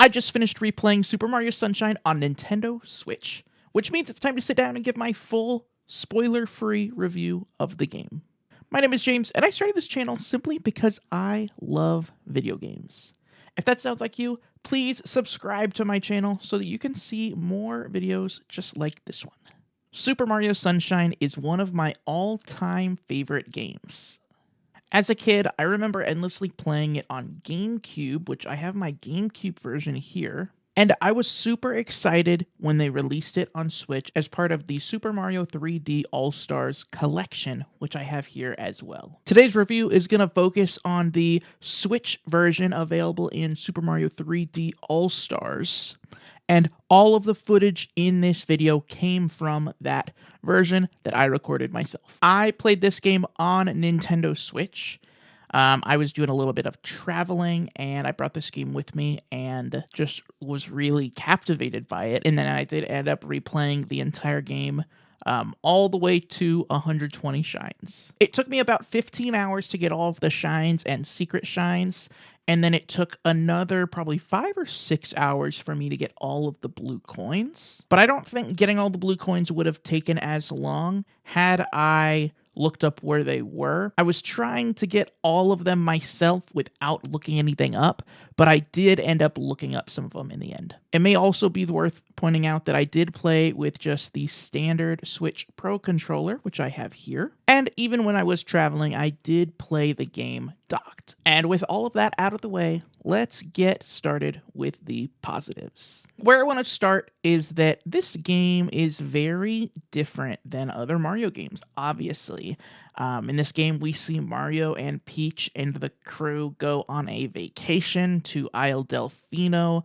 I just finished replaying Super Mario Sunshine on Nintendo Switch, which means it's time to sit down and give my full, spoiler-free review of the game. My name is James, and I started this channel simply because I love video games. If that sounds like you, please subscribe to my channel so that you can see more videos just like this one. Super Mario Sunshine is one of my all-time favorite games. As a kid, I remember endlessly playing it on GameCube, which I have my GameCube version here, and I was super excited when they released it on Switch as part of the Super Mario 3D All-Stars collection, which I have here as well. Today's review is going to focus on the Switch version available in Super Mario 3D All-Stars, and all of the footage in this video came from that version that I recorded myself. I played this game on Nintendo Switch. I was doing a little bit of traveling, and I brought this game with me and just was really captivated by it. And then I did end up replaying the entire game all the way to 120 shines. It took me about 15 hours to get all of the shines and secret shines, and then it took another probably 5 or 6 hours for me to get all of the blue coins. But I don't think getting all the blue coins would have taken as long had I looked up where they were. I was trying to get all of them myself without looking anything up, but I did end up looking up some of them in the end. It may also be worth pointing out that I did play with just the standard Switch Pro controller, which I have here. And even when I was traveling, I did play the game docked. And with all of that out of the way, let's get started with the positives. Where I want to start is that this game is very different than other Mario games, obviously. In this game, we see Mario and Peach and the crew go on a vacation to Isle Delfino,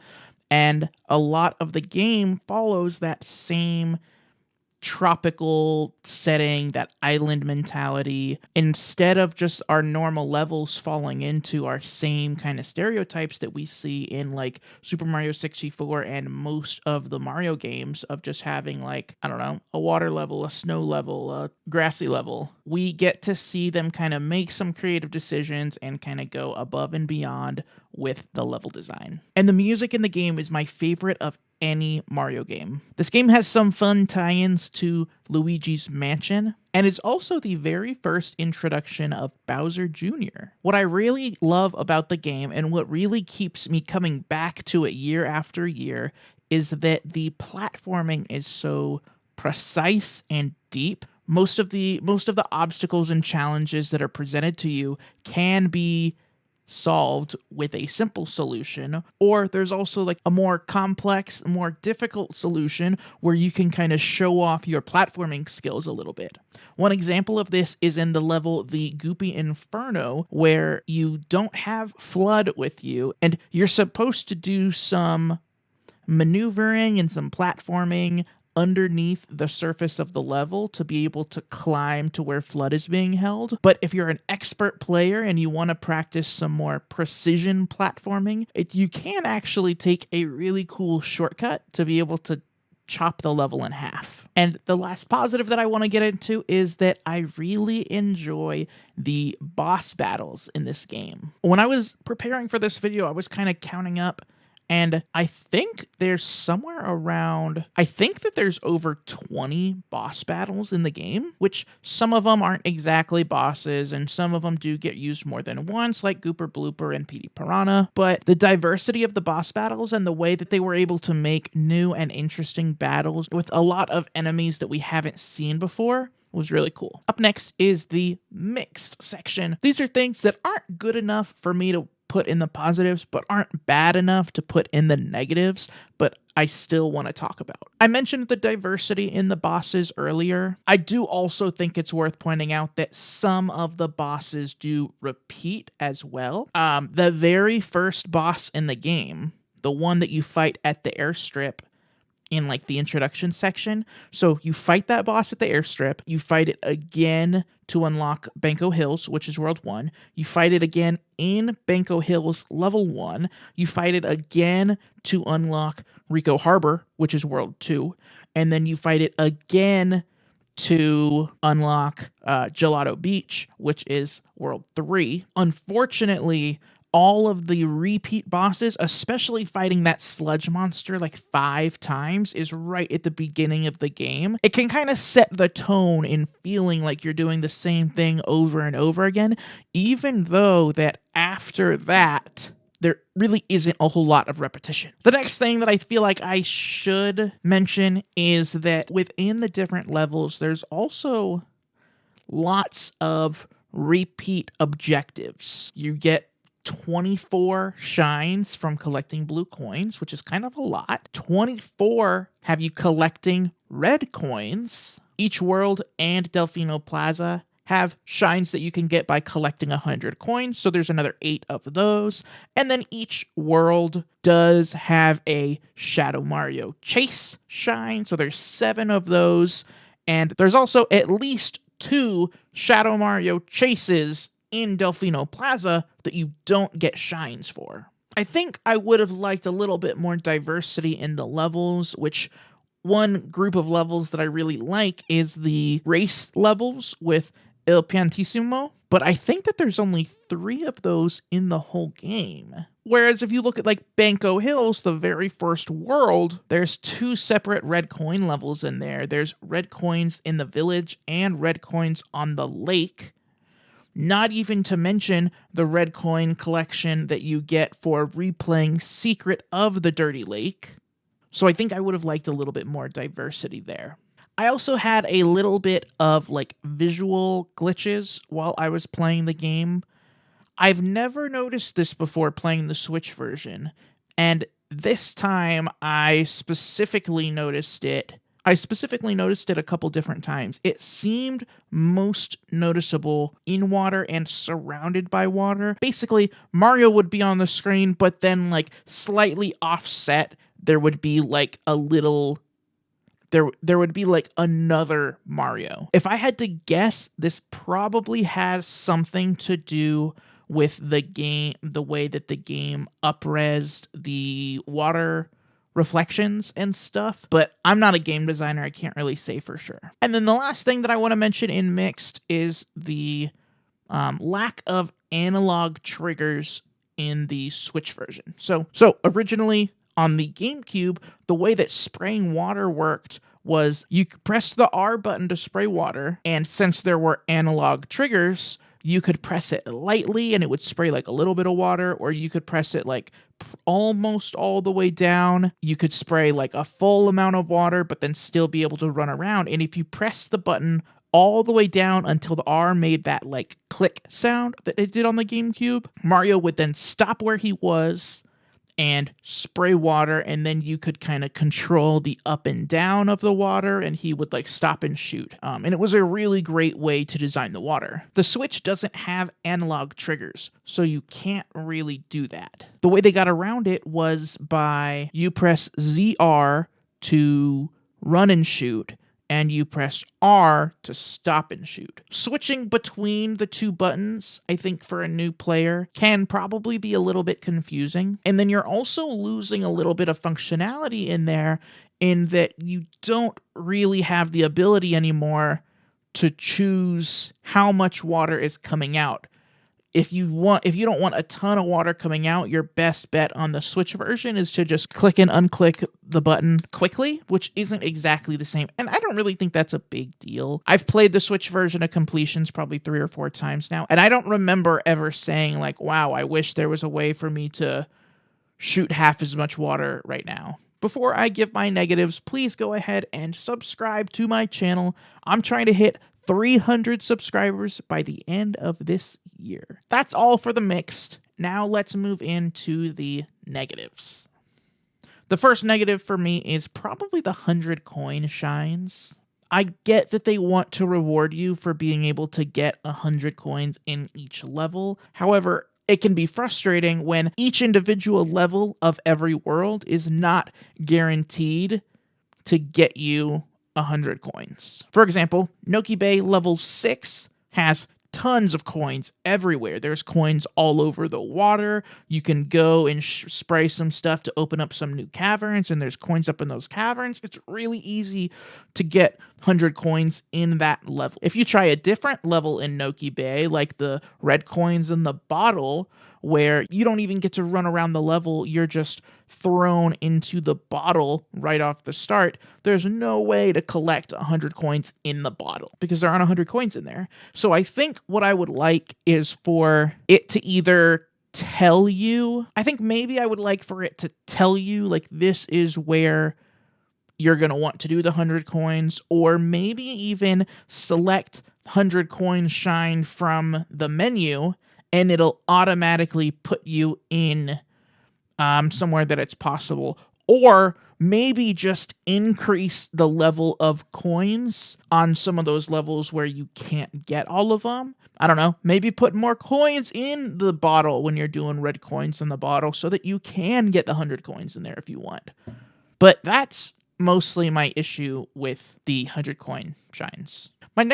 and a lot of the game follows that same tropical setting, that island mentality, instead of just our normal levels falling into our same kind of stereotypes that we see in like Super Mario 64 and most of the Mario games of just having like, I don't know, a water level, a snow level, a grassy level. We get to see them kind of make some creative decisions and kind of go above and beyond with the level design. And the music in the game is my favorite of any Mario game. This game has some fun tie-ins to Luigi's Mansion, and it's also the very first introduction of Bowser Jr. What I really love about the game, and what really keeps me coming back to it year after year, is that the platforming is so precise and deep. Most of the obstacles and challenges that are presented to you can be solved with a simple solution, or there's also like a more complex, more difficult solution where you can kind of show off your platforming skills a little bit. One example of this is in the level The Goopy Inferno, where you don't have FLUDD with you and you're supposed to do some maneuvering and some platforming underneath the surface of the level to be able to climb to where FLUDD is being held. But if you're an expert player and you want to practice some more precision platforming, you can actually take a really cool shortcut to be able to chop the level in half. And the last positive that I want to get into is that I really enjoy the boss battles in this game. When I was preparing for this video, I was kind of counting up, and I think there's somewhere around, I think that there's over 20 boss battles in the game, which some of them aren't exactly bosses, and some of them do get used more than once, like Gooper Blooper and Petey Piranha. But the diversity of the boss battles and the way that they were able to make new and interesting battles with a lot of enemies that we haven't seen before was really cool. Up next is the mixed section. These are things that aren't good enough for me to put in the positives, but aren't bad enough to put in the negatives, but I still want to talk about. I mentioned the diversity in the bosses earlier. I do also think it's worth pointing out that some of the bosses do repeat as well. The very first boss in the game, the one that you fight at the airstrip, in like the introduction section. So you fight that boss at the airstrip, you fight it again to unlock Banco Hills, which is World 1. You fight it again in Banco Hills Level 1. You fight it again to unlock Rico Harbor, which is World 2. And then you fight it again to unlock Gelato Beach, which is World 3. Unfortunately, all of the repeat bosses, especially fighting that sludge monster like 5 times, is right at the beginning of the game. It can kind of set the tone in feeling like you're doing the same thing over and over again, even though that after that, there really isn't a whole lot of repetition. The next thing that I feel like I should mention is that within the different levels, there's also lots of repeat objectives. You get 24 shines from collecting blue coins, which is kind of a lot. 24 have you collecting red coins. Each world and Delfino Plaza have shines that you can get by collecting 100 coins, so there's another 8 of those. And then each world does have a Shadow Mario Chase shine, so there's 7 of those. And there's also at least 2 Shadow Mario Chases in Delfino Plaza that you don't get shines for. I think I would have liked a little bit more diversity in the levels, which one group of levels that I really like is the race levels with Il Piantissimo, but I think that there's only 3 of those in the whole game. Whereas if you look at like Banco Hills, the very first world, there's 2 separate red coin levels in there. There's red coins in the village and red coins on the lake. Not even to mention the red coin collection that you get for replaying Secret of the Dirty Lake. So I think I would have liked a little bit more diversity there. I also had a little bit of like visual glitches while I was playing the game. I've never noticed this before playing the Switch version, and this time I specifically noticed it. A couple different times. It seemed most noticeable in water and surrounded by water. Basically, Mario would be on the screen, but then like slightly offset, there would be like a little... There would be like another Mario. If I had to guess, this probably has something to do with the game, the way that the game up-resed the water reflections and stuff, but I'm not a game designer. I can't really say for sure. And then the last thing that I want to mention in Mixed is the lack of analog triggers in the Switch version. So originally on the GameCube, the way that spraying water worked was you pressed the R button to spray water, and since there were analog triggers, you could press it lightly and it would spray like a little bit of water, or you could press it like almost all the way down. You could spray like a full amount of water, but then still be able to run around. And if you press the button all the way down until the R made that like click sound that it did on the GameCube, Mario would then stop where he was and spray water, and then you could kind of control the up and down of the water, and he would like stop and shoot. And it was a really great way to design the water. The Switch doesn't have analog triggers, so you can't really do that. The way they got around it was by you press ZR to run and shoot, and you press R to stop and shoot. Switching between the 2 buttons, I think for a new player, can probably be a little bit confusing. And then you're also losing a little bit of functionality in there in that you don't really have the ability anymore to choose how much water is coming out. If you don't want a ton of water coming out, your best bet on the Switch version is to just click and unclick the button quickly, which isn't exactly the same. And I don't really think that's a big deal. I've played the Switch version of completions probably 3 or 4 times now, and I don't remember ever saying like, wow, I wish there was a way for me to shoot half as much water right now. Before I give my negatives, please go ahead and subscribe to my channel. I'm trying to hit 300 subscribers by the end of this year. That's all for the Mixed. Now let's move into the negatives. The first negative for me is probably the 100 coin shines. I get that they want to reward you for being able to get 100 coins in each level. However, it can be frustrating when each individual level of every world is not guaranteed to get you 100 coins. For example, Noki Bay level 6 has tons of coins everywhere. There's coins all over the water. You can go and spray some stuff to open up some new caverns, and there's coins up in those caverns. It's really easy to get 100 coins in that level. If you try a different level in Noki Bay, like the red coins in the bottle, where you don't even get to run around the level. You're just thrown into the bottle right off the start. There's no way to collect 100 coins in the bottle because there aren't 100 coins in there. So I think what I would like is for it to either tell you, I think maybe I would like for it to tell you, like, this is where you're going to want to do the 100 coins, or maybe even select 100 coins shine from the menu and it'll automatically put you in somewhere that it's possible. Or maybe just increase the level of coins on some of those levels where you can't get all of them. I don't know, maybe put more coins in the bottle when you're doing red coins in the bottle so that you can get the 100 coins in there if you want. But that's mostly my issue with the 100 coin shines. My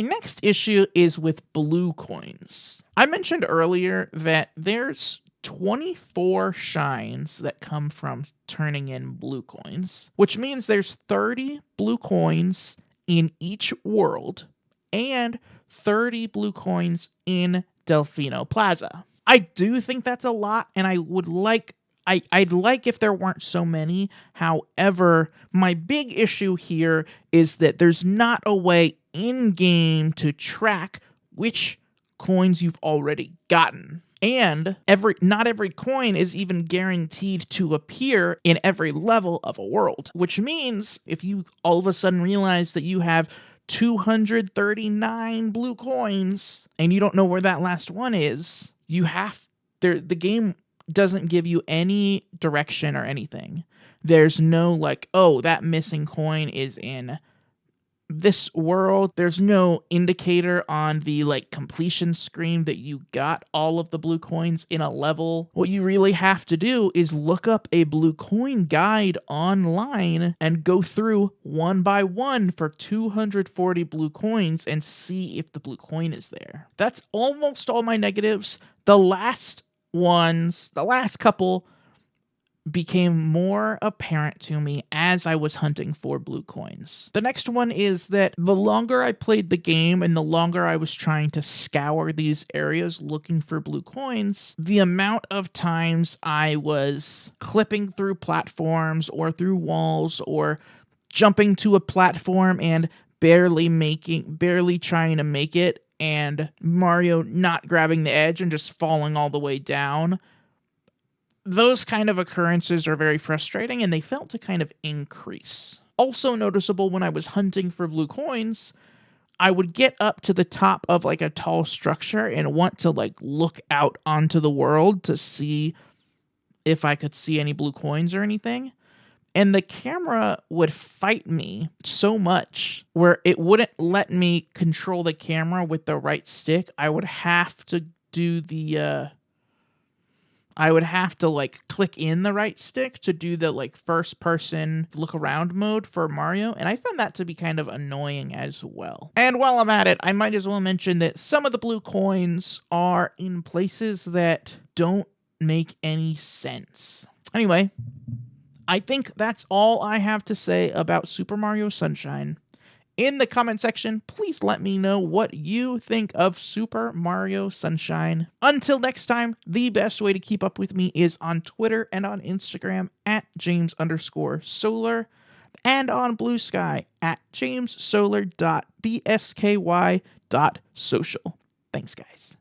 next issue is with blue coins. I mentioned earlier that there's 24 shines that come from turning in blue coins, which means there's 30 blue coins in each world and 30 blue coins in Delfino Plaza. I do think that's a lot, and I'd like if there weren't so many. However, my big issue here is that there's not a way in-game to track which coins you've already gotten. And not every coin is even guaranteed to appear in every level of a world, which means if you all of a sudden realize that you have 239 blue coins and you don't know where that last one is, the game doesn't give you any direction or anything. There's no like, oh, that missing coin is in this world. There's no indicator on the like completion screen that you got all of the blue coins in a level. What you really have to do is look up a blue coin guide online and go through one by one for 240 blue coins and see if the blue coin is there. That's almost all my negatives. The last couple became more apparent to me as I was hunting for blue coins. The next one is that the longer I played the game and the longer I was trying to scour these areas looking for blue coins, the amount of times I was clipping through platforms or through walls or jumping to a platform and barely trying to make it, and Mario not grabbing the edge and just falling all the way down. Those kind of occurrences are very frustrating, and they felt to kind of increase. Also noticeable when I was hunting for blue coins, I would get up to the top of like a tall structure and want to like look out onto the world to see if I could see any blue coins or anything. And the camera would fight me so much where it wouldn't let me control the camera with the right stick. I would have to do like click in the right stick to do the like first person look around mode for Mario. And I found that to be kind of annoying as well. And while I'm at it, I might as well mention that some of the blue coins are in places that don't make any sense. Anyway, I think that's all I have to say about Super Mario Sunshine. In the comment section, please let me know what you think of Super Mario Sunshine. Until next time, the best way to keep up with me is on Twitter and on Instagram at James_Solar and on Blue Sky at jamessolar.bsky.social. Thanks, guys.